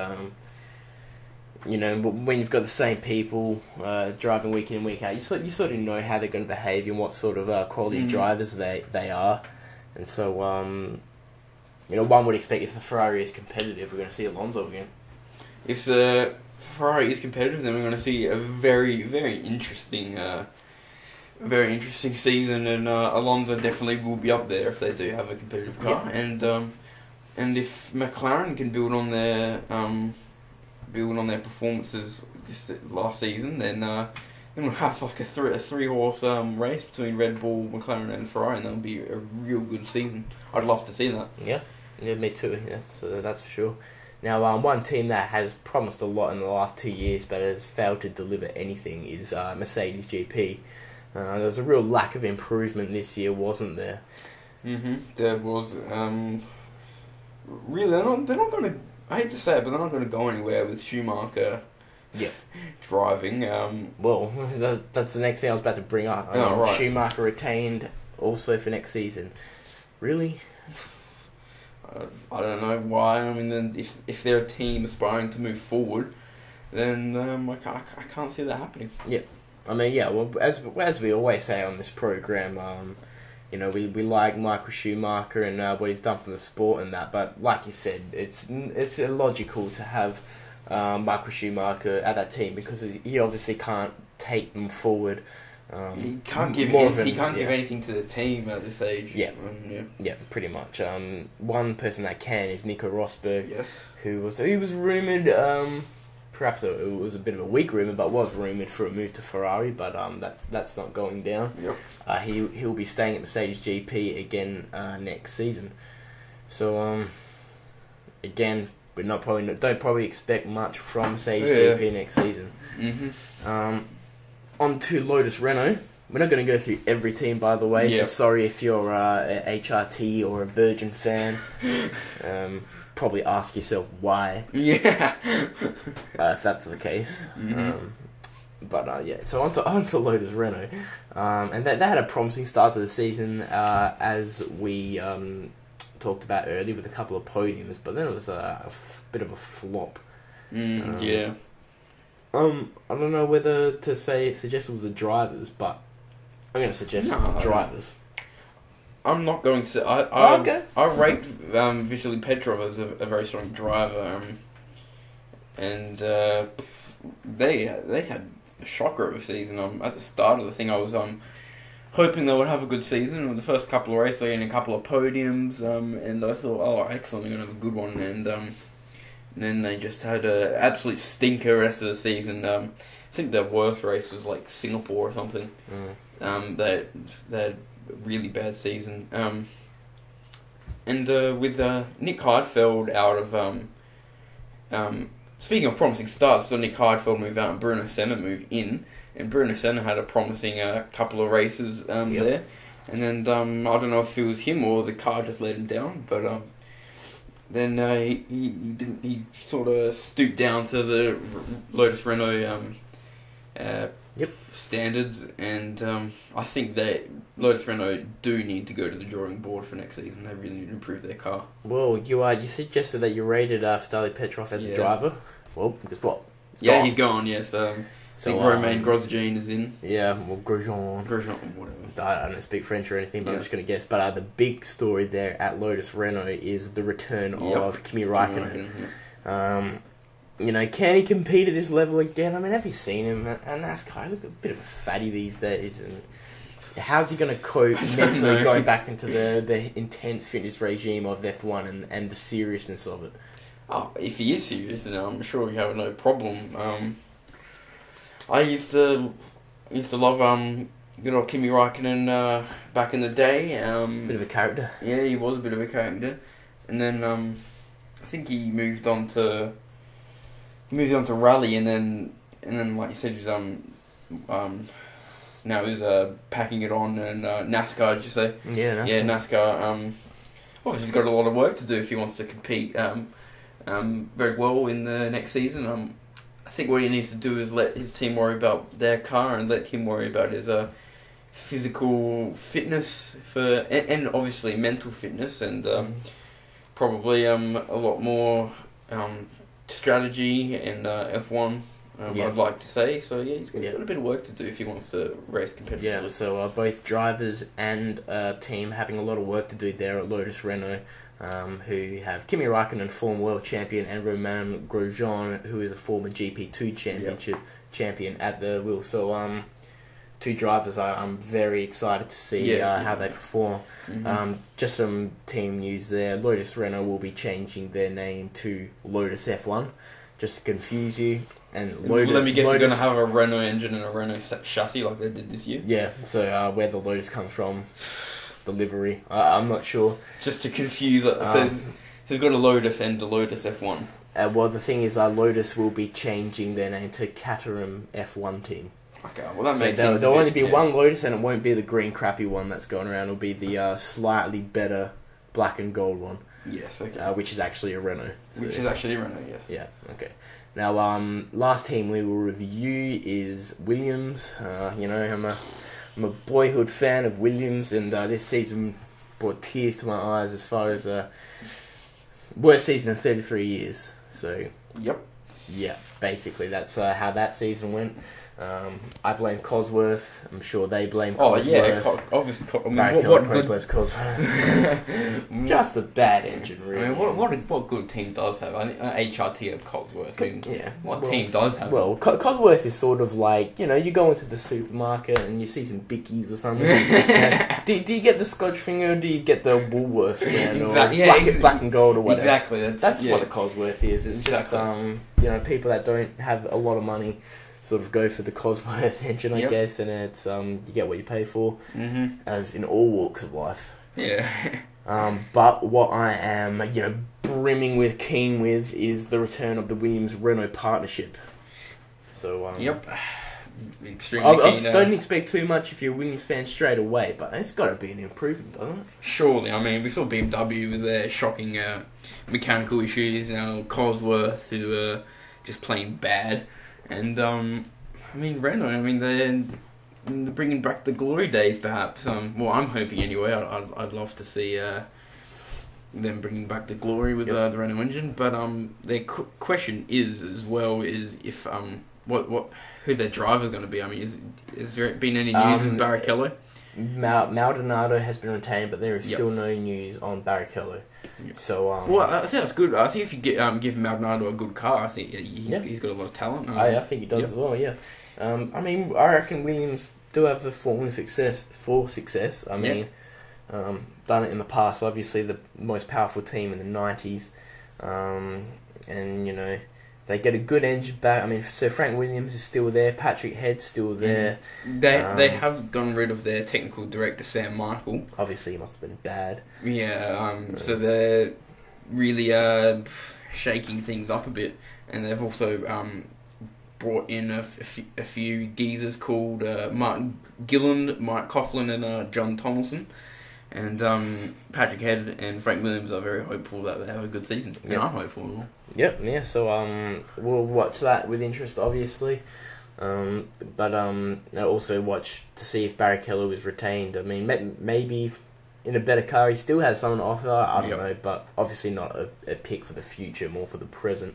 when you've got the same people driving week in and week out, you sort of know how they're going to behave and what sort of quality drivers they are, and so one would expect if the Ferrari is competitive, we're going to see Alonso again. If the Ferrari is competitive, then we're going to see a very, very interesting season, and Alonso definitely will be up there if they do have a competitive car, and if McLaren can build on their performances this last season, then we'll have like a three-horse race between Red Bull, McLaren, and Ferrari, and that'll be a real good season. I'd love to see that. Yeah, me too. That's for sure. Now, one team that has promised a lot in the last 2 years but has failed to deliver anything is Mercedes GP. There was a real lack of improvement this year, wasn't there? There was. Really, they're not going to. I hate to say it, but they're not going to go anywhere with Schumacher. Driving. Well, that's the next thing I was about to bring up. Right. Schumacher retained also for next season. Really? I don't know why. I mean, then if they're a team aspiring to move forward, then I can't see that happening. Yeah. I mean, well, as we always say on this program, we like Michael Schumacher and what he's done for the sport and that, but like you said, it's illogical to have Michael Schumacher at that team because he obviously can't take them forward. He can't give anything to the team at this age. Yeah, pretty much. One person that can is Nico Rosberg, yes. who was rumoured. Perhaps it was a bit of a weak rumour, but was rumoured for a move to Ferrari. But that's not going down. Yep. He'll be staying at Mercedes GP again next season. So again, don't probably expect much from Mercedes GP next season. On to Lotus Renault. We're not going to go through every team, by the way. So sorry if you're a HRT or a Virgin fan. Probably ask yourself why. If that's the case. So on to Lotus Renault. And they had a promising start to the season, as we talked about earlier, with a couple of podiums, but then it was a bit of a flop. I don't know whether to suggest it was the drivers, but I'm going to suggest it was the drivers. I'm not going to. I rate Vitaly Petrov as a very strong driver, and they had a shocker of a season. At the start of the thing, I was hoping they would have a good season. With the first couple of races, they had a couple of podiums, and I thought, oh, excellent, they're going to have a good one. And then they just had an absolute stinker rest of the season. think their worst race was like Singapore or something. They had a really bad season. And with Nick Heidfeld out of speaking of promising starts, so Nick Heidfeld moved out and Bruno Senna moved in, and Bruno Senna had a promising couple of races there. And then I don't know if it was him or the car just let him down, but then he sort of stooped down to the Lotus Renault standards, and I think that Lotus Renault do need to go to the drawing board for next season. They really need to improve their car. Well, you suggested that you rated Vitaly Petrov as a driver. Well, guess what? He's gone. Yes. I think Romain Grosjean is in. Yeah, well, Grosjean, whatever. I don't speak French or anything, but I'm just going to guess. But the big story there at Lotus Renault is the return of Kimi Raikkonen. Can he compete at this level again? I mean, have you seen him at NASCAR? Look, a bit of a fatty these days. And how's he going to cope mentally going back into the intense fitness regime of F1 and the seriousness of it? Oh, if he is serious, then I'm sure we have no problem. I used to love good old Kimi Raikkonen back in the day. Bit of a character. Yeah, he was a bit of a character, and then I think he moved on to rally, and then like you said, he was now he's packing it on and NASCAR. Did you say? Yeah, NASCAR. Yeah, NASCAR. Obviously, he's got a lot of work to do if he wants to compete very well in the next season. I think what he needs to do is let his team worry about their car and let him worry about his physical fitness and obviously mental fitness, and probably a lot more strategy and F1. I'd like to say. So yeah, he's got a bit of work to do if he wants to race competitively. Yeah, so both drivers and team having a lot of work to do there at Lotus Renault. Who have Kimi Raikkonen, former world champion, and Romain Grosjean, who is a former GP2 championship champion at the wheel. So, two drivers I'm very excited to see how they perform. Just some team news there. Lotus Renault will be changing their name to Lotus F1, just to confuse you. And let me guess, you're going to have a Renault engine and a Renault chassis like they did this year? Yeah, so where the Lotus comes from, the livery, I'm not sure. Just to confuse it. So we've got a Lotus and a Lotus F1. Well, the thing is, Lotus will be changing their name to Caterham F1 team. Okay, well that makes sense. There'll only be one Lotus, and it won't be the green crappy one that's going around. It'll be the slightly better black and gold one. Yes, okay. Which is actually a Renault. Which is actually a Renault, yes. Yeah, okay. Now, last team we will review is Williams. I'm a boyhood fan of Williams, and this season brought tears to my eyes as far as worst season in 33 years. So, yeah, basically that's how that season went. I blame Cosworth. I'm sure they blame Cosworth. Oh, yeah, obviously. What good blames Cosworth? Just a bad engine, really. I mean, what good team does have? I think HRT have Cosworth. I mean, what team does have? Well, Cosworth is sort of like, you go into the supermarket and you see some Bickies or something. Do you get the Scotch finger, or do you get the Woolworths brand, or black and gold or whatever? Exactly. That's what a Cosworth is. It's just people that don't have a lot of money sort of go for the Cosworth engine, I guess, and it's you get what you pay for, as in all walks of life. Yeah. But what I am, brimming keen with is the return of the Williams Renault partnership. So extremely keen. Don't expect too much if you're a Williams fan straight away, but it's got to be an improvement, doesn't it? Surely. I mean, we saw BMW with their shocking mechanical issues. Cosworth, who are just plain bad. And, Renault, they're bringing back the glory days, perhaps. Well, I'm hoping anyway. I'd love to see them bringing back the glory with the Renault engine. But their question is if who their driver's going to be. I mean, is there been any news with Barrichello? Maldonado has been retained, but there is still no news on Barrichello. Yep. So, I think that's good. I think if you give Maldonado a good car, I think he's got a lot of talent. I think he does as well. Yeah. I reckon Williams do have the formula for success. Done it in the past. Obviously, the most powerful team in the 90s, and They get a good engine back. I mean, so Frank Williams is still there. Patrick Head's still there. They have gotten rid of their technical director, Sam Michael. Obviously, he must have been bad. Yeah, so they're really shaking things up a bit. And they've also brought in a few geezers called Mark Gilland, Mike Coughlin, and John Tomlinson. And Patrick Head and Frank Williams are very hopeful that they have a good season. Yep. And I'm hopeful. Yep, yeah, so we'll watch that with interest, obviously. But I'll also watch to see if Barry Keller was retained. I mean, maybe in a better car he still has something to offer. I don't know, but obviously not a pick for the future, more for the present,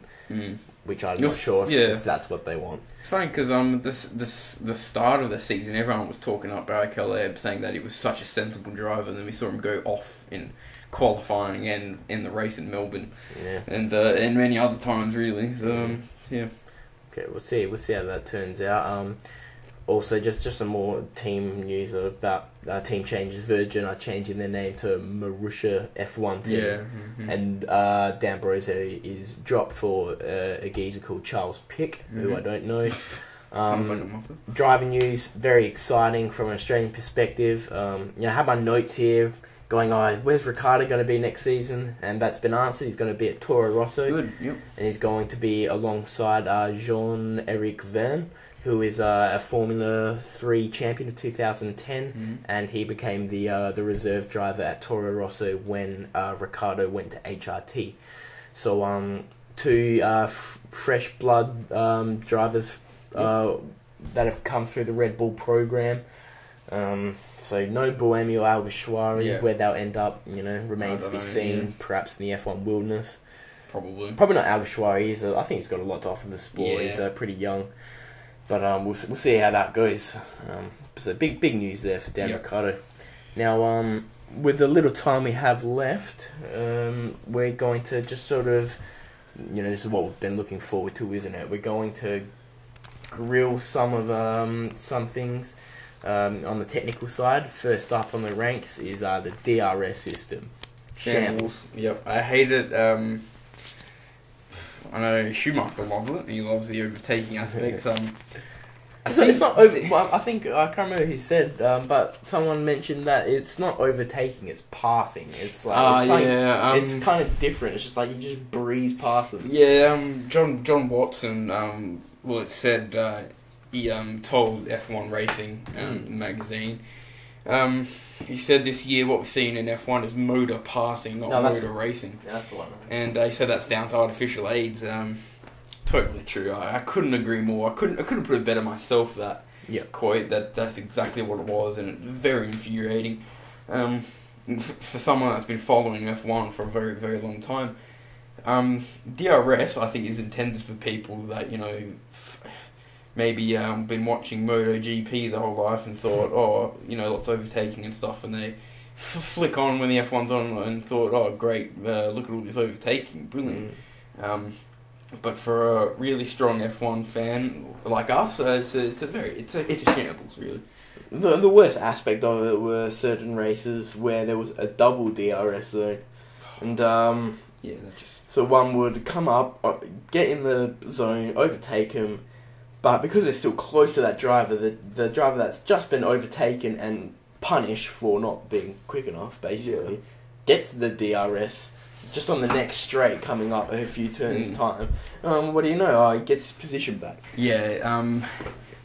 which I'm not sure if that's what they want. It's funny because the start of the season, everyone was talking up Barry Keller, saying that he was such a sensible driver, and then we saw him go off in qualifying and in the race in Melbourne, and many other times really. So yeah. Okay, we'll see how that turns out. Also, just some more team news about team changes. Virgin are changing their name to Modger F1 team. Yeah. And Dan Brose is dropped for a geezer called Charles Pick, who I don't know. Driving news, very exciting from an Australian perspective. I have my notes here going, where's Ricciardo going to be next season? And that's been answered. He's going to be at Toro Rosso. Good, yep. And he's going to be alongside Jean-Éric Vergne, who is a Formula 3 champion of 2010, and he became the reserve driver at Toro Rosso when Ricciardo went to HRT. So two fresh blood drivers that have come through the Red Bull program. So no Boemi or Alguersuari, where they'll end up, remains to be seen. Yeah. Perhaps in the F1 wilderness. Probably not Alguersuari. I think he's got a lot to offer the sport. Yeah. He's pretty young. But we'll see how that goes. So big news there for Dan Ricciardo. Now, with the little time we have left, we're going to just sort of, this is what we've been looking forward to, isn't it? We're going to grill some things on the technical side. First up on the ranks is the DRS system. Shambles. Yep, I hate it. I know Schumacher loves it. He loves the overtaking aspects. It's not over. Well, I think I can't remember who said, but someone mentioned that it's not overtaking; it's passing. It's like it's kind of different. It's just like you just breeze past them. Yeah, John Watson. It said he told F1 Racing magazine. He said this year what we've seen in F1 is motor passing, not motor racing. Yeah, that's the one. And he said that's down to artificial aids. Totally true. I couldn't agree more. I couldn't put it better myself. That quote. That's exactly what it was, and it's very infuriating. For someone that's been following F1 for a very, very long time, DRS I think is intended for people that maybe been watching MotoGP the whole life and thought, lots of overtaking and stuff, and they flick on when the F1's on and thought, great, look at all this overtaking, brilliant. But for a really strong F1 fan like us, it's a shambles, really. The worst aspect of it were certain races where there was a double DRS zone, and so one would come up, get in the zone, overtake him. But because they're still close to that driver, the driver that's just been overtaken and punished for not being quick enough, basically, gets the DRS just on the next straight coming up a few turns time. What do you know? He gets his position back. Yeah,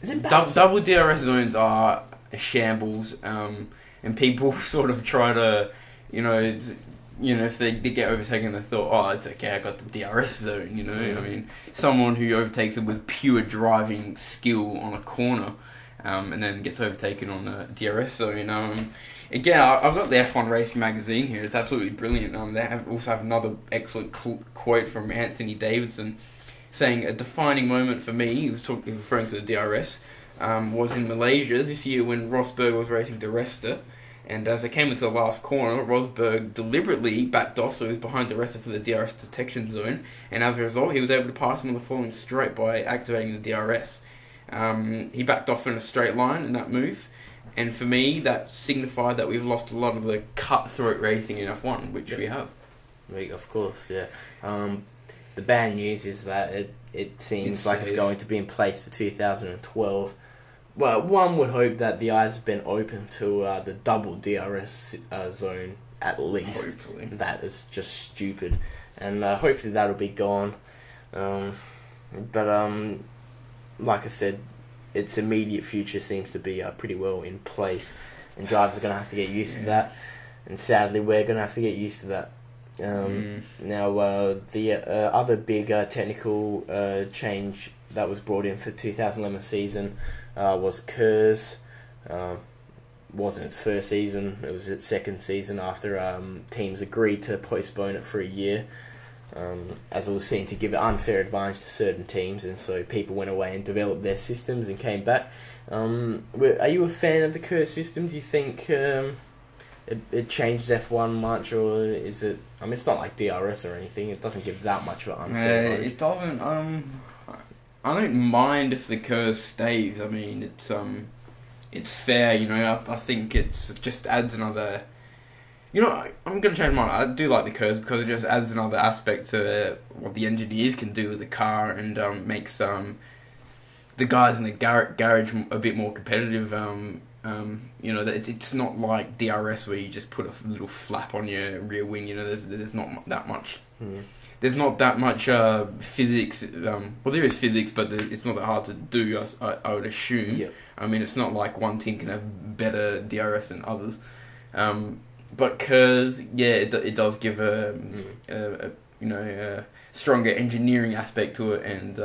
double DRS zones are a shambles, and people sort of try to, if they get overtaken, they thought, it's okay, I got the DRS zone, I mean, someone who overtakes it with pure driving skill on a corner, and then gets overtaken on a DRS zone. Again, I've got the F1 Racing magazine here. It's absolutely brilliant. They also have another excellent quote from Anthony Davidson saying, a defining moment for me, he was referring to the DRS, was in Malaysia this year when Rosberg was racing Di Resta. And as they came into the last corner, Rosberg deliberately backed off, so he was behind Di Resta for the DRS detection zone. And as a result, he was able to pass him on the following straight by activating the DRS. He backed off in a straight line in that move. And for me, that signified that we've lost a lot of the cutthroat racing in F1, which we have. Of course, yeah. the bad news is that it seems like it's going to be in place for 2012. Well, one would hope that the eyes have been open to the double DRS zone at least. Hopefully. That is just stupid, and hopefully that'll be gone. But like I said, its immediate future seems to be pretty well in place, and drivers are going to have to get used to that, and sadly we're going to have to get used to that. Now, the other big technical change that was brought in for 2011 season was KERS. Wasn't its first season, it was its second season after teams agreed to postpone it for a year, as it was seen to give an unfair advantage to certain teams, and so people went away and developed their systems and came back. Are you a fan of the KERS system? Do you think it changed F1 much, or is it? I mean, it's not like DRS or anything. It doesn't give that much of an unfair advantage. It doesn't. I don't mind if the KERS stays. I mean, it's fair. You know, I think it just adds another. You know, I'm going to change my mind. I do like the KERS because it just adds another aspect to what the engineers can do with the car, and makes the guys in the garage a bit more competitive. You know, that it's not like DRS where you just put a little flap on your rear wing. You know, there's not that much. There's not that much physics. Well, there is physics, but it's not that hard to do. I would assume. Yep. I mean, it's not like one team can have better DRS than others. But KERS, yeah, it does give a stronger engineering aspect to it, and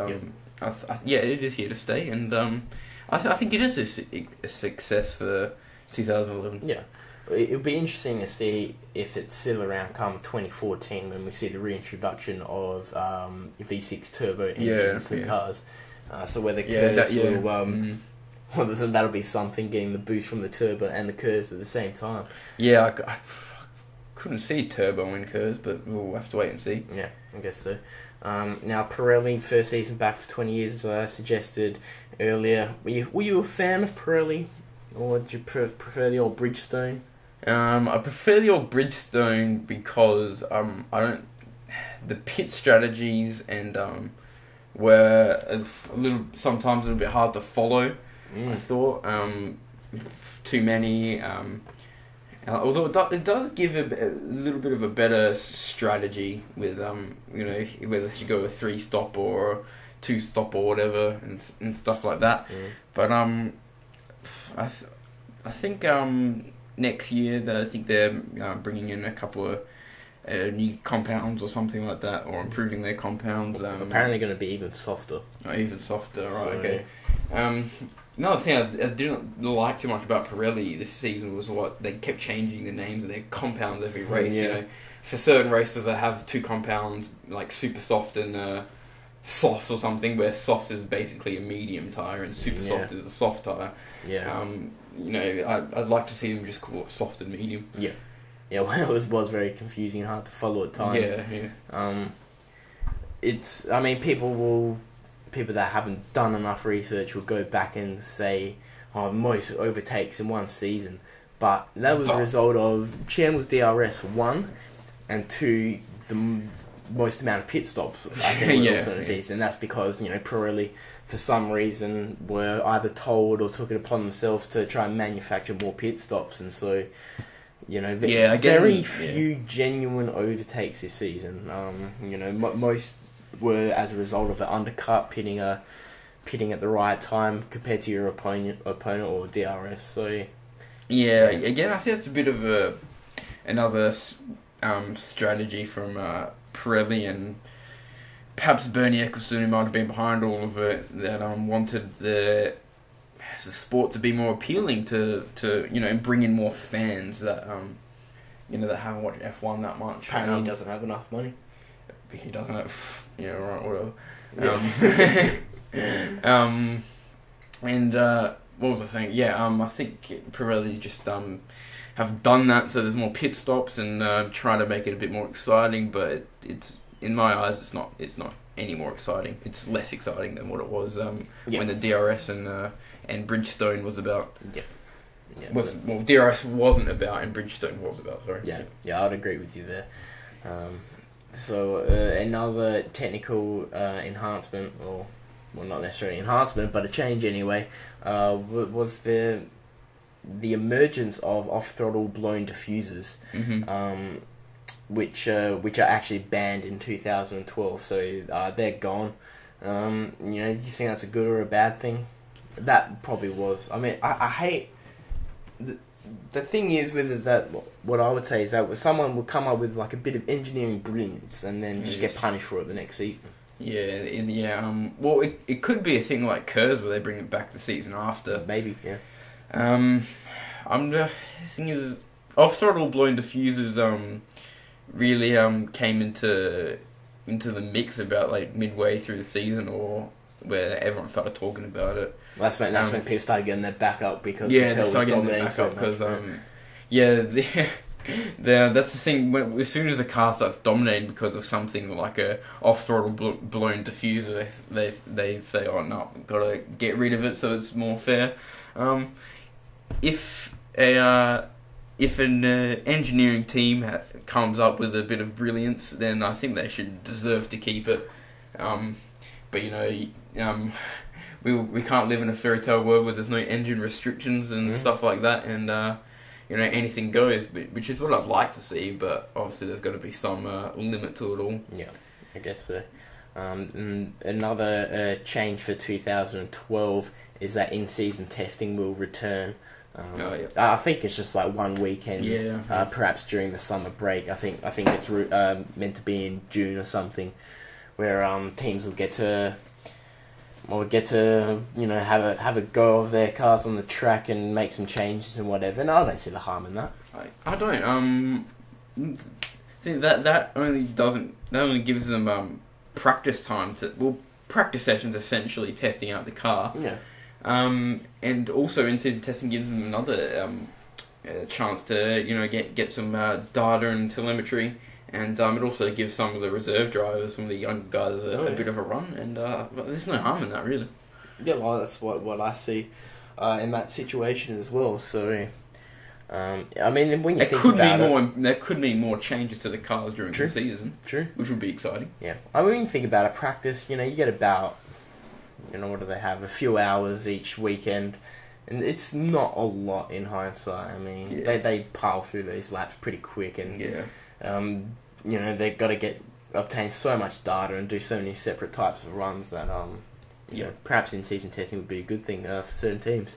it is here to stay, and I think it is a success for 2011. Yeah, it'll be interesting to see if it's still around come 2014 when we see the reintroduction of V6 turbo engines to cars. So whether KERS will whether that'll be something, getting the boost from the turbo and the KERS at the same time. Yeah, I couldn't see turbo in KERS, but we'll have to wait and see. Yeah, I guess so. Now, Pirelli, first season back for 20 years, as I suggested earlier. Were you a fan of Pirelli, or did you prefer the old Bridgestone? I prefer the old Bridgestone because the pit strategies and were sometimes a little bit hard to follow. I thought too many. Although it does give a little bit of a better strategy with whether you go a 3-stop or a 2-stop or whatever and stuff like that. But I think next year I think they're bringing in a couple of new compounds or something like that, or improving their compounds. Apparently going to be even softer. Even softer, right? So, okay. Another thing I didn't like too much about Pirelli this season was what they kept changing the names of their compounds every race. Yeah. You know, for certain races they have 2 compounds like super soft and soft or something, where soft is basically a medium tire and super soft is a soft tire. Yeah. You know, I'd like to see them just call it soft and medium. Yeah. Yeah. Well, it was very confusing and hard to follow at times. Yeah. It's. I mean, people that haven't done enough research will go back and say, most overtakes in one season. But that was a result of Channel's DRS 1 and 2, the most amount of pit stops I think in the season. And that's because, Pirelli, for some reason, were either told or took it upon themselves to try and manufacture more pit stops. And so, very few genuine overtakes this season. Most were as a result of an undercut, pitting at the right time compared to your opponent or DRS. So again, I think that's a bit of another strategy from Pirelli, and perhaps Bernie Ecclestone might have been behind all of it, that wanted the sport to be more appealing to and bring in more fans that that haven't watched F1 that much. Apparently, he doesn't have enough money. He doesn't have... Yeah, right, whatever. And what was I saying? Yeah, I think Pirelli just have done that, so there's more pit stops and try to make it a bit more exciting. But it's, in my eyes, it's not any more exciting. It's less exciting than what it was when the DRS and Bridgestone was about. DRS wasn't about and Bridgestone was about. Sorry. Yeah, I'd agree with you there. So another technical enhancement, or well, not necessarily enhancement, but a change anyway, was the emergence of off-throttle blown diffusers, which are actually banned in 2012. So they're gone. Do you think that's a good or a bad thing? That probably was. I mean, I hate. The thing is with it that what I would say is that someone would come up with like a bit of engineering brilliance and then just get punished for it the next season. Yeah. Well, it could be a thing like Curse where they bring it back the season after. Maybe, yeah. The thing is, off-throttle blown diffusers really came into the mix about like midway through the season, or where everyone started talking about it. Well, that's when people started getting their back up because they was dominating so much. Because that's the thing. As soon as a car starts dominating because of something like a off-throttle blown diffuser, they say, "Oh no, gotta get rid of it so it's more fair." If an engineering team comes up with a bit of brilliance, then I think they should deserve to keep it. But we can't live in a fairy tale world where there's no engine restrictions and stuff like that, and anything goes, which is what I'd like to see. But obviously, there's got to be some limit to it all. Yeah, I guess so. Another change for 2012 is that in-season testing will return. I think it's just like one weekend, perhaps during the summer break. I think it's meant to be in June or something, where teams will get to have a go of their cars on the track and make some changes and whatever. And I don't see the harm in that. I don't. Think that only gives them practice time practice sessions, essentially testing out the car. Yeah. And also in-season testing gives them another chance to get some data and telemetry, and it also gives some of the reserve drivers, some of the young guys, a bit of a run, and there's no harm in that, really. Yeah, well, that's what I see in that situation as well. So, I mean, when you think about it, there could be more changes to the cars during the season. True, which would be exciting. Yeah, I mean, when you think about it, practice, you get about, what do they have? A few hours each weekend, and it's not a lot in hindsight. I mean, they pile through these laps pretty quick, and they've got to obtain so much data and do so many separate types of runs that perhaps in-season testing would be a good thing for certain teams.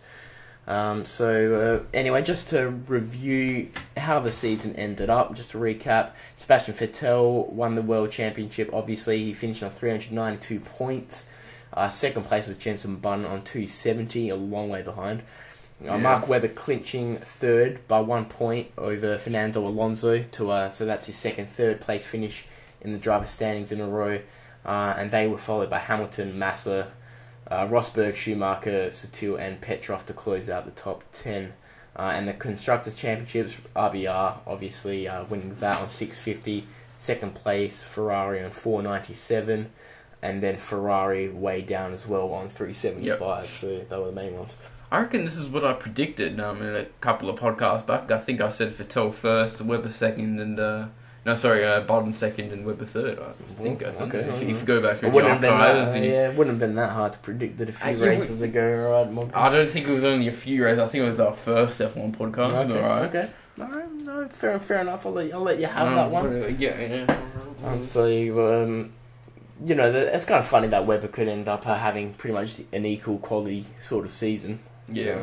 Anyway, just to review how the season ended up, just to recap, Sebastian Vettel won the World Championship. Obviously, he finished on 392 points. Second place was Jenson Button on 270, a long way behind. Mark Webber clinching third by 1 point over Fernando Alonso, so that's his third place finish in the driver standings in a row. And they were followed by Hamilton, Massa, Rosberg, Schumacher, Sutil and Petrov to close out the top 10. And the Constructors' Championships, RBR obviously winning that on 650. Second place, Ferrari on 497. And then Ferrari way down as well on 375. So they were the main ones. I reckon this is what I predicted in a couple of podcasts back. I think I said Vettel first, Webber second, and Button second and Webber third. I think. Okay. If you go back through the archives, it wouldn't have been that hard to predict that a few races ago, right? I don't think it was only a few races. I think it was our first F1 podcast. Okay. All right. Okay. No, fair enough. I'll let you have that one. Yeah. It's kind of funny that Webber could end up having pretty much an equal quality sort of season. Yeah.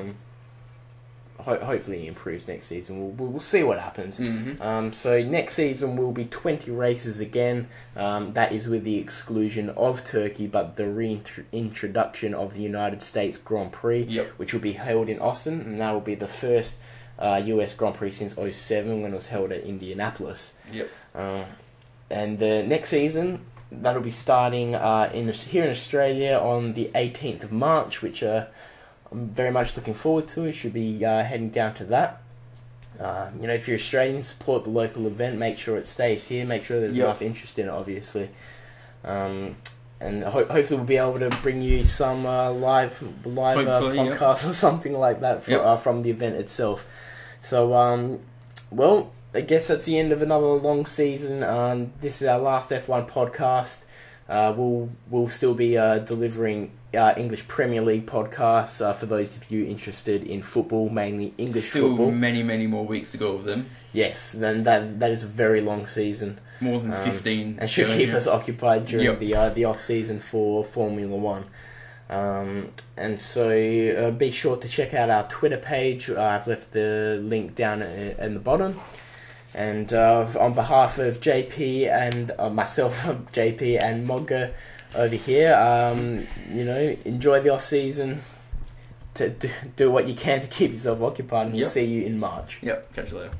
Hopefully he improves next season. We'll see what happens. Mm-hmm. So next season will be 20 races again. That is with the exclusion of Turkey, but the reintroduction of the United States Grand Prix, which will be held in Austin, and that will be the first US Grand Prix since 2007 when it was held at Indianapolis. And the next season, that'll be starting here in Australia on the 18th of March, which I'm very much looking forward to. We should be heading down to that. If you're Australian, support the local event. Make sure it stays here. Make sure there's enough interest in it, obviously. And hopefully we'll be able to bring you some live podcasts or something like that from the event itself. So, I guess that's the end of another long season. This is our last F1 podcast. We'll still be delivering English Premier League podcasts for those of you interested in football, mainly English Still football. many more weeks to go of them. Yes, then that is a very long season. More than 15. And should keep us occupied during Yep. the off season for Formula One. And so be sure to check out our Twitter page. I've left the link down in the bottom. And on behalf of JP and myself, JP and Modger over here, enjoy the off season. To do what you can to keep yourself occupied, and we'll see you in March. Yep, catch you later.